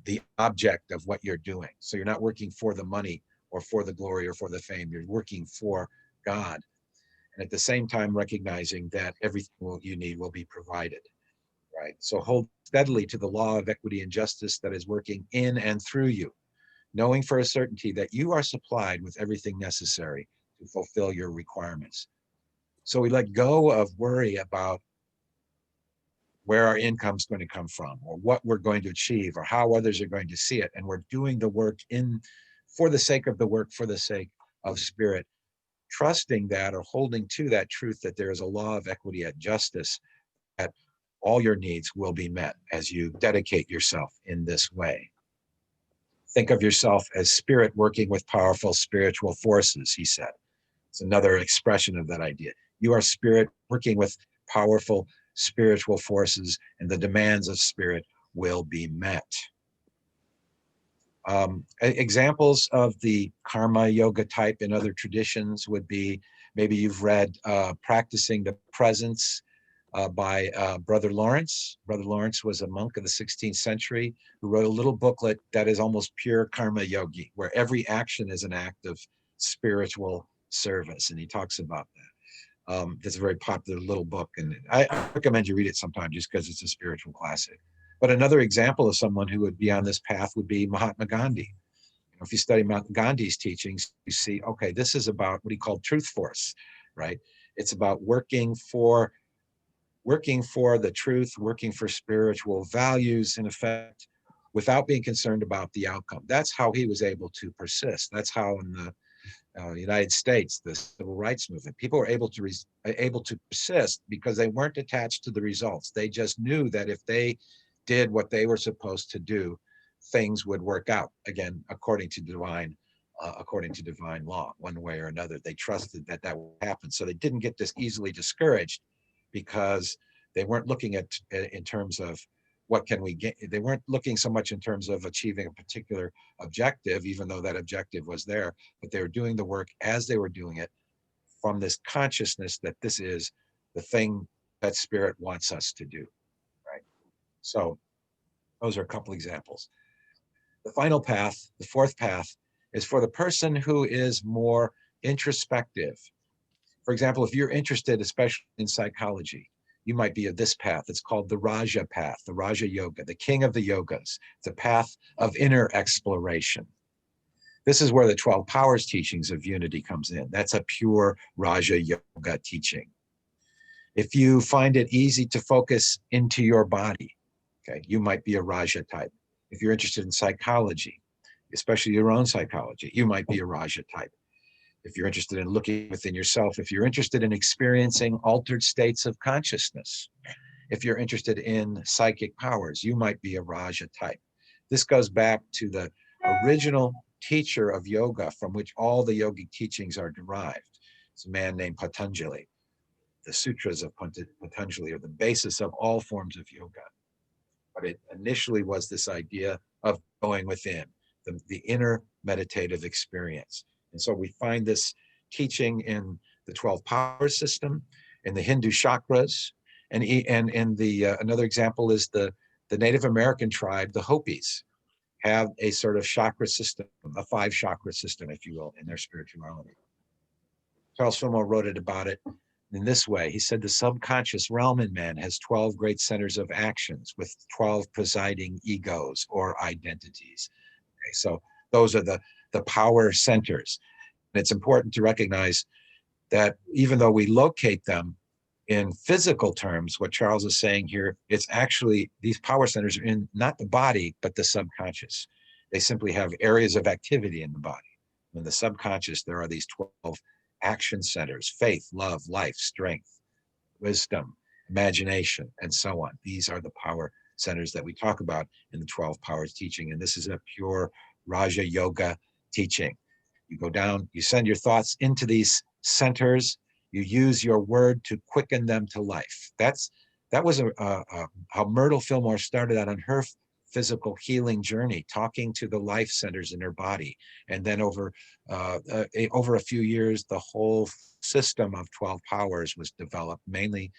the object of what you're doing. So you're not working for the money or for the glory or for the fame. You're working for God. And at the same time, recognizing that everything you need will be provided, right? So hold steadily to the law of equity and justice that is working in and through you, knowing for a certainty that you are supplied with everything necessary to fulfill your requirements. So we let go of worry about where our income is going to come from or what we're going to achieve or how others are going to see it. And we're doing the work for the sake of the work, for the sake of spirit, trusting that or holding to that truth that there is a law of equity and justice, that all your needs will be met as you dedicate yourself in this way. Think of yourself as spirit working with powerful spiritual forces, he said. It's another expression of that idea. You are spirit working with powerful spiritual forces, and the demands of spirit will be met. Examples of the karma yoga type in other traditions would be, maybe you've read Practicing the Presence by Brother Lawrence. Brother Lawrence was a monk of the 16th century who wrote a little booklet that is almost pure karma yogi, where every action is an act of spiritual service, and he talks about that. It's a very popular little book, and I recommend you read it sometime just because it's a spiritual classic. But another example of someone who would be on this path would be Mahatma Gandhi. If you study Gandhi's teachings, you see, okay, this is about what he called truth force, right? It's about working for the truth, working for spiritual values, in effect, without being concerned about the outcome. That's how he was able to persist. That's how in the United States, the civil rights movement, people were able to persist because they weren't attached to the results. They just knew that if they did what they were supposed to do, things would work out, again, according to divine law, one way or another. They trusted that would happen. So they didn't get this easily discouraged because they weren't looking at in terms of what can we get? They weren't looking so much in terms of achieving a particular objective, even though that objective was there, but they were doing the work as they were doing it from this consciousness that this is the thing that spirit wants us to do, right? So those are a couple examples. The final path, the fourth path, is for the person who is more introspective. For example, if you're interested, especially in psychology, you might be of this path. It's called the Raja path, the Raja Yoga, the king of the yogas. It's a path of inner exploration. This is where the 12 powers teachings of unity comes in. That's a pure Raja Yoga teaching. If you find it easy to focus into your body, okay, you might be a Raja type. If you're interested in psychology, especially your own psychology, you might be a Raja type. If you're interested in looking within yourself, if you're interested in experiencing altered states of consciousness, if you're interested in psychic powers, you might be a Raja type. This goes back to the original teacher of yoga from which all the yogic teachings are derived. It's a man named Patanjali. The sutras of Patanjali are the basis of all forms of yoga. But it initially was this idea of going within, the inner meditative experience. And so we find this teaching in the 12 power system, in the Hindu chakras, and in the another example is the Native American tribe, the Hopis, have a sort of chakra system, a 5 chakra system, if you will, in their spirituality. Charles Fillmore wrote about it in this way. He said the subconscious realm in man has 12 great centers of actions with 12 presiding egos or identities. Okay, so those are the power centers. And it's important to recognize that even though we locate them in physical terms, what Charles is saying here, it's actually, these power centers are in not the body, but the subconscious. They simply have areas of activity in the body. In the subconscious, there are these 12 action centers: faith, love, life, strength, wisdom, imagination, and so on. These are the power centers that we talk about in the 12 powers teaching. And this is a pure Raja Yoga teaching. You go down, you send your thoughts into these centers, you use your word to quicken them to life. That was how Myrtle Fillmore started out on her physical healing journey, talking to the life centers in her body. And then over a few years, the whole system of 12 powers was developed, mainly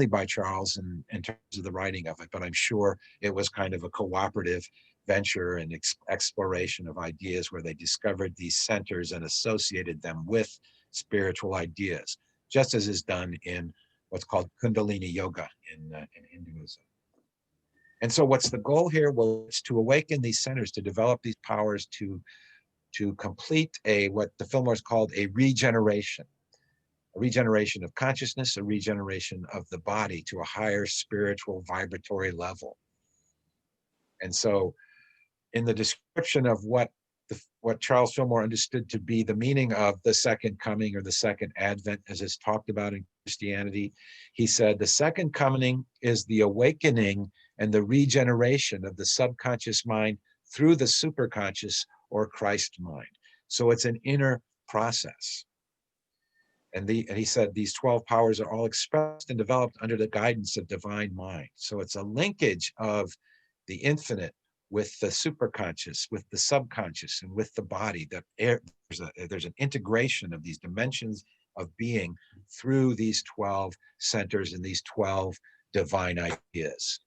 by Charles in terms of the writing of it. But I'm sure it was kind of a cooperative venture and exploration of ideas where they discovered these centers and associated them with spiritual ideas, just as is done in what's called Kundalini Yoga in Hinduism. And so what's the goal here? Well, it's to awaken these centers, to develop these powers, to complete what the Fillmores called a regeneration of consciousness, a regeneration of the body to a higher spiritual vibratory level. And so in the description of what Charles Fillmore understood to be the meaning of the second coming or the second advent, as it's talked about in Christianity, he said the second coming is the awakening and the regeneration of the subconscious mind through the superconscious or Christ mind. So it's an inner process. And he said these 12 powers are all expressed and developed under the guidance of divine mind. So it's a linkage of the infinite with the superconscious, with the subconscious, and with the body. That there's an integration of these dimensions of being through these 12 centers and these 12 divine ideas.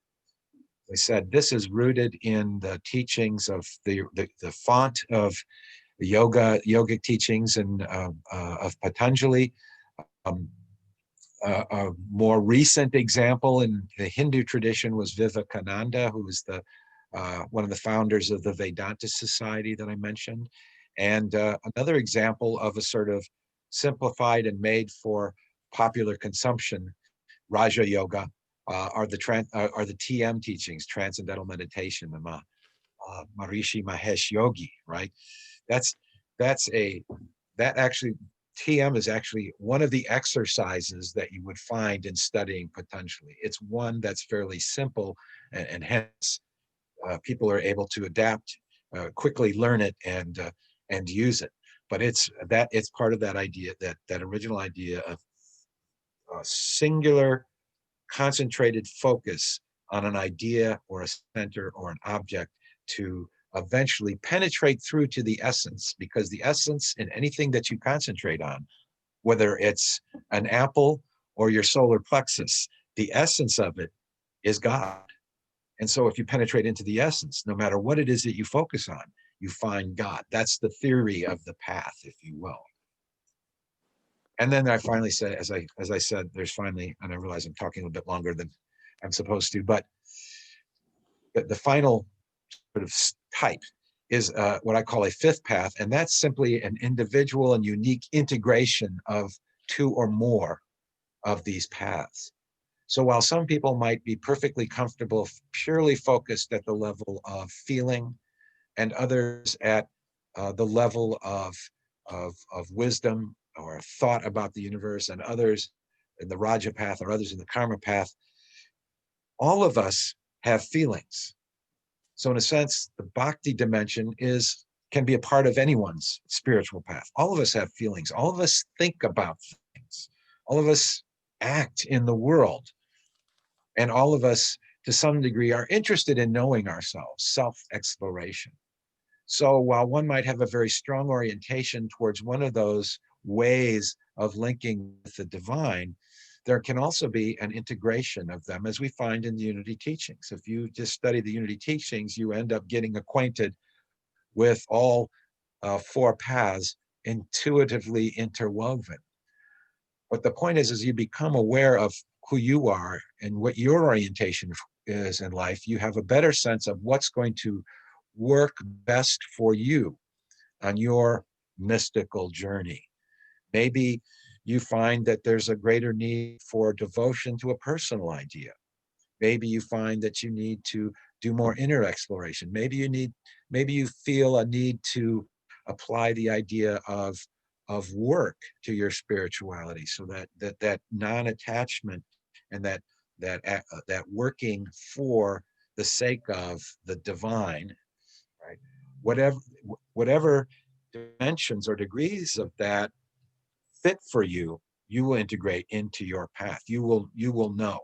I said this is rooted in the teachings of the font of the yogic teachings and of Patanjali. A more recent example in the Hindu tradition was Vivekananda, who was one of the founders of the Vedanta Society that I mentioned. And another example of a sort of simplified and made for popular consumption Raja Yoga are the TM teachings, Transcendental Meditation, the Maharishi Mahesh Yogi, right? TM is actually one of the exercises that you would find in studying Patanjali. It's one that's fairly simple, and hence people are able to adapt, quickly learn it, and use it. But it's part of that idea, that original idea of singular, concentrated focus on an idea or a center or an object to eventually penetrate through to the essence, because the essence in anything that you concentrate on, whether it's an apple or your solar plexus, the essence of it is God. And so if you penetrate into the essence, no matter what it is that you focus on, you find God. That's the theory of the path, if you will. And then I finally said, as I said, there's finally, and I realize I'm talking a little bit longer than I'm supposed to, but the final sort of type is what I call a fifth path. And that's simply an individual and unique integration of two or more of these paths. So while some people might be perfectly comfortable, purely focused at the level of feeling, and others at the level of wisdom or thought about the universe, and others in the Raja path or others in the Karma path, all of us have feelings. So in a sense, the Bhakti dimension can be a part of anyone's spiritual path. All of us have feelings. All of us think about things. All of us act in the world. And all of us, to some degree, are interested in knowing ourselves, self-exploration. So while one might have a very strong orientation towards one of those ways of linking with the divine, there can also be an integration of them, as we find in the unity teachings. If you just study the unity teachings, you end up getting acquainted with all four paths intuitively interwoven. But the point is you become aware of who you are and what your orientation is in life, you have a better sense of what's going to work best for you on your mystical journey. Maybe you find that there's a greater need for devotion to a personal idea. Maybe you find that you need to do more inner exploration. Maybe you feel a need to apply the idea of work to your spirituality, so that non-attachment and that working for the sake of the divine, right? Whatever dimensions or degrees of that fit for you, you will integrate into your path. You will know.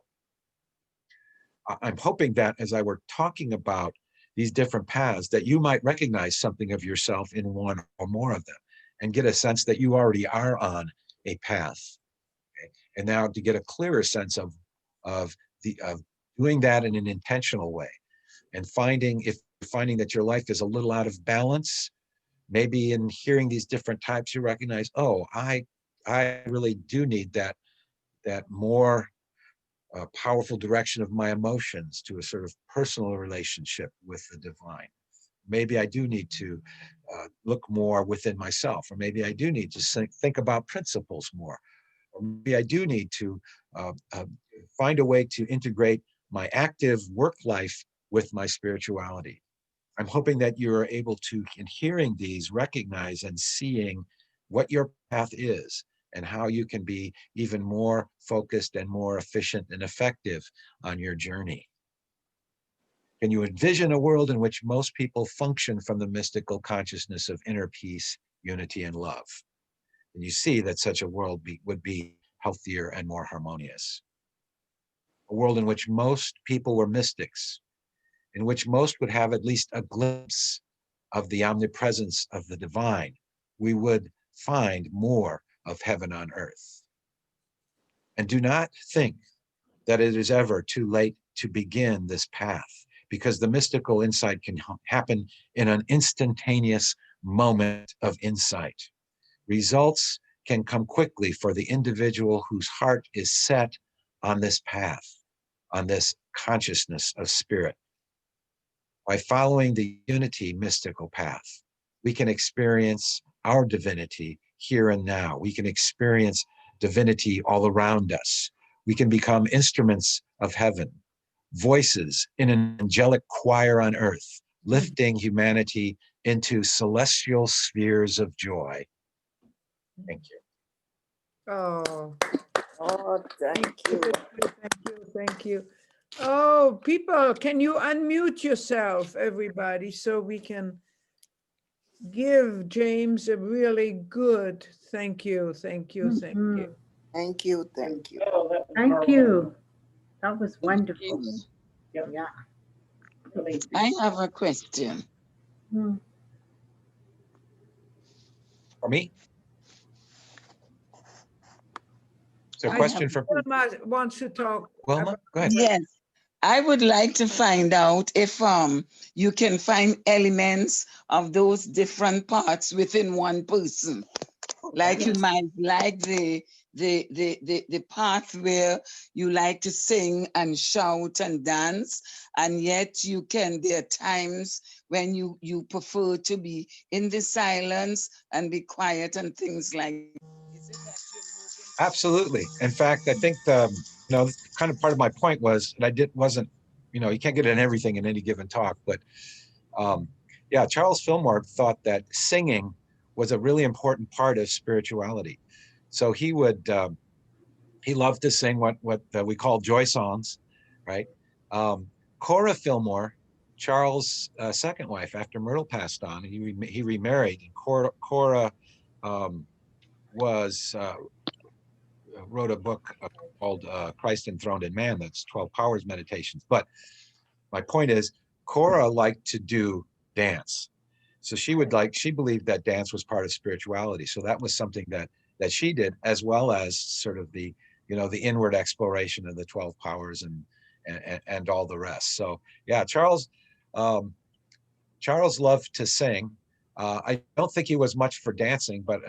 I'm hoping that as I were talking about these different paths, that you might recognize something of yourself in one or more of them, and get a sense that you already are on a path. Okay? And now to get a clearer sense of doing that in an intentional way, and finding that your life is a little out of balance, maybe in hearing these different types, you recognize, oh, I really do need that more powerful direction of my emotions to a sort of personal relationship with the divine. Maybe I do need to look more within myself, or maybe I do need to think about principles more, or maybe I do need to find a way to integrate my active work life with my spirituality. I'm hoping that you're able to, in hearing these, recognize and seeing what your path is, and how you can be even more focused and more efficient and effective on your journey. Can you envision a world in which most people function from the mystical consciousness of inner peace, unity, and love? And you see that such a world would be healthier and more harmonious. A world in which most people were mystics, in which most would have at least a glimpse of the omnipresence of the divine. We would find more of heaven on earth. And do not think that it is ever too late to begin this path, because the mystical insight can happen in an instantaneous moment of insight. Results can come quickly for the individual whose heart is set on this path, on this consciousness of spirit. By following the unity mystical path, we can experience our divinity here and now. We can experience divinity all around us. We can become instruments of heaven, voices in an angelic choir on earth, lifting humanity into celestial spheres of joy. Thank you. Oh, Oh, thank you. thank you. Oh, people, can you unmute yourself, everybody, so we can give James a really good thank you, thank you, thank you. Thank you. Thank you. Thank you. That was wonderful. Yeah. Really. I have a question. For me? So I question have- for Wilma wants to talk. Wilma? about- Go ahead. Yes, I would like to find out if you can find elements of those different parts within one person. Like you might like the path where you like to sing and shout and dance, and yet there are times when you prefer to be in the silence and be quiet and things like that. Is it that you're moving? Absolutely. In fact, I think kind of part of my point was that wasn't, you can't get in everything in any given talk, but yeah, Charles Fillmore thought that singing was a really important part of spirituality. So he loved to sing what we call joy songs, right? Cora Fillmore, Charles' second wife, after Myrtle passed on, he remarried. And Cora wrote a book called Christ Enthroned in Man. That's 12 Powers Meditations. But my point is, Cora liked to do dance. So she believed that dance was part of spirituality. So that was something that she did, as well as sort of the inward exploration of the 12 powers and all the rest. So yeah, Charles loved to sing. I don't think he was much for dancing, but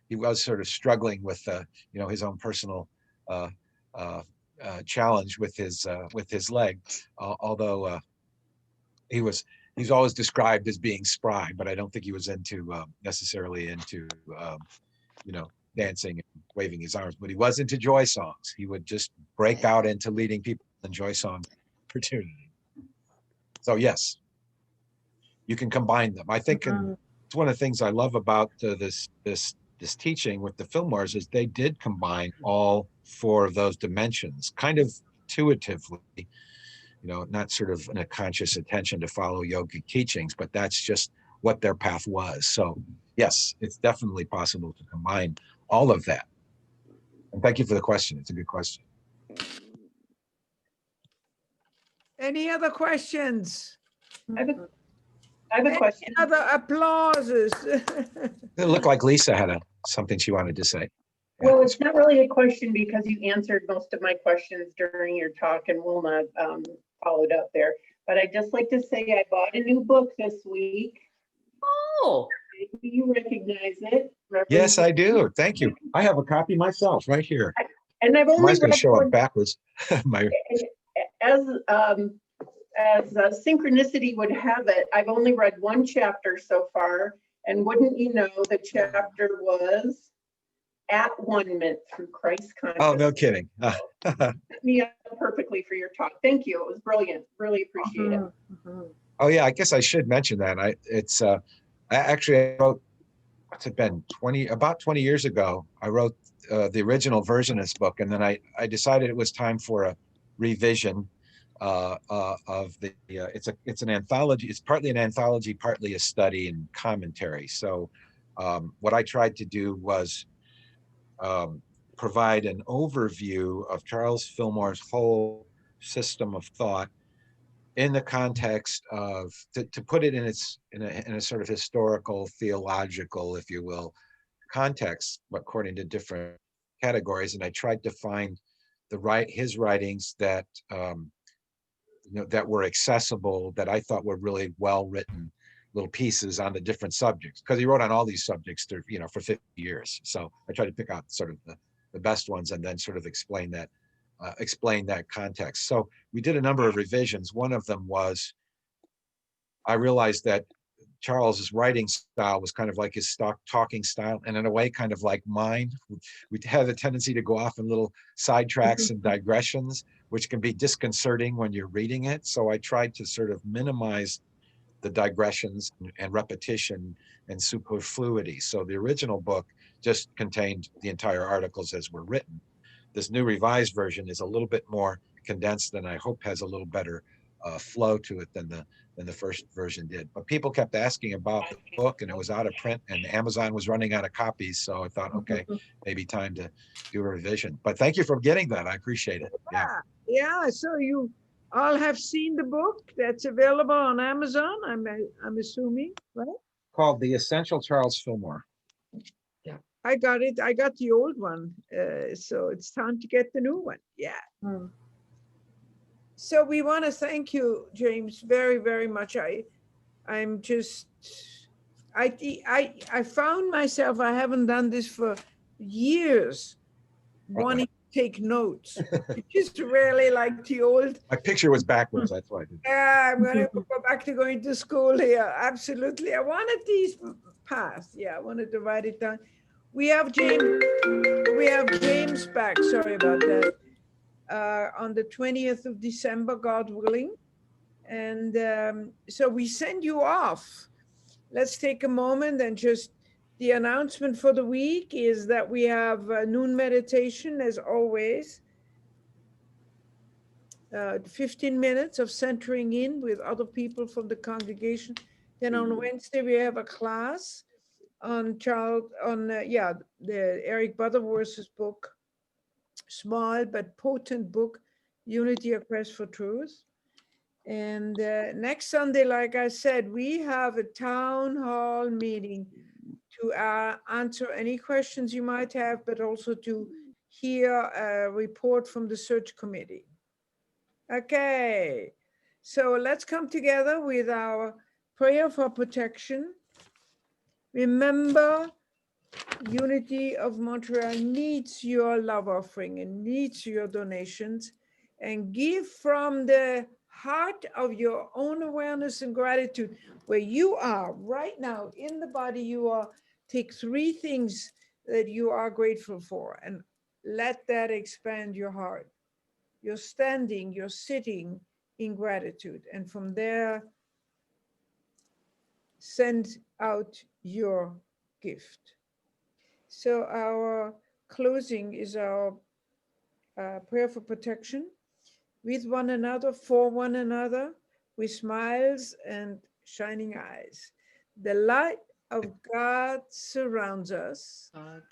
he was sort of struggling with his own personal challenge with his leg, although he's always described as being spry, but I don't think he was necessarily into dancing and waving his arms, but he was into joy songs. He would just break out into leading people in joy song opportunity. So yes, you can combine them. I think it's one of the things I love about this teaching with the Fillmores is they did combine all four of those dimensions kind of intuitively, not sort of in a conscious attention to follow yogic teachings, but that's just what their path was. So yes, it's definitely possible to combine all of that. And thank you for the question. It's a good question. Any other questions? I have a question. Any other applauses? It looked like Lisa had something she wanted to say. Well, it's not really a question because you answered most of my questions during your talk and Wilma followed up there. But I'd just like to say I bought a new book this week. Oh, Maybe you recognize it. Yes, I do. Thank you. I have a copy myself right here. And I've only Mine's going to read show one, up backwards. as synchronicity would have it, I've only read one chapter so far. And wouldn't you know, the chapter was At One-ment Through Christ Consciousness. Oh, no kidding. Set me up perfectly for your talk. Thank you. It was brilliant. Really appreciate it. Oh yeah, I guess I should mention that. I wrote, what's it been, about 20 years ago, I wrote the original version of this book, and then I decided it was time for a revision of the it's an anthology. It's partly an anthology, partly a study and commentary. So what I tried to do was provide an overview of Charles Fillmore's whole system of thought in the context of to put it in a sort of historical, theological, if you will, context, according to different categories. And I tried to find his writings that that were accessible, that I thought were really well written little pieces on the different subjects, because he wrote on all these subjects for 50 years. So I tried to pick out sort of the best ones and then sort of explain that context. So we did a number of revisions. One of them was, I realized that Charles's writing style was kind of like his stock talking style, and in a way kind of like mine. We have a tendency to go off in little sidetracks and digressions, which can be disconcerting when you're reading it. So I tried to sort of minimize the digressions and repetition and superfluity. So the original book just contained the entire articles as were written. This new revised version is a little bit more condensed and I hope has a little better flow to it than the first version did. But people kept asking about the book, and it was out of print, and Amazon was running out of copies. So I thought, okay, maybe time to do a revision. But thank you for getting that. I appreciate it. Yeah. Yeah, so you all have seen the book that's available on Amazon, I'm assuming, right? Called The Essential Charles Fillmore. I got it. I got the old one. So it's time to get the new one. Yeah. So we want to thank you, James, very, very much. I'm just, I found myself, I haven't done this for years, wanting to take notes. Just really like the old, My picture was backwards. That's why I did. yeah, I'm going to go back to going to school here. Absolutely. I wanted these paths. Yeah, I wanted to write it down. We have James back. Sorry about that. On the 20th of December, God willing. And so we send you off. Let's take a moment and just, the announcement for the week is that we have noon meditation as always. 15 minutes of centering in with other people from the congregation. Then on Wednesday, we have a class on the Eric Butterworth's book, small but potent book, Unity, a Quest for Truth. And next Sunday, like I said, we have a town hall meeting to answer any questions you might have, but also to hear a report from the search committee. Okay, so let's come together with our prayer for protection. Remember, Unity of Montreal needs your love offering and needs your donations, and give from the heart of your own awareness and gratitude where you are right now in the body you are. Take 3 things that you are grateful for and let that expand your heart. You're standing, you're sitting in gratitude, and from there send out your gift. So our closing is our prayer for protection with one another, for one another, with smiles and shining eyes. The light of God surrounds us.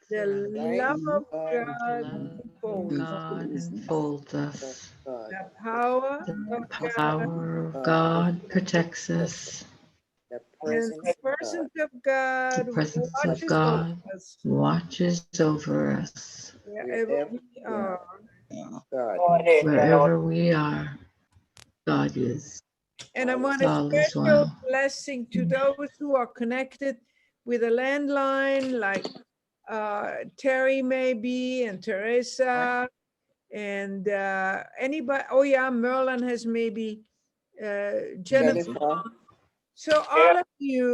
The love of God enfolds us. the power The of God power of God protects us. The and the presence presence of God. of God The presence of watches God over us watches over us wherever we are. God. wherever we are. God is. And I want a All is special well. blessing to those who are connected with a landline, like Terry maybe, and Teresa, and anybody. Oh yeah, Merlin has maybe Jennifer. Jennifer. So all of you.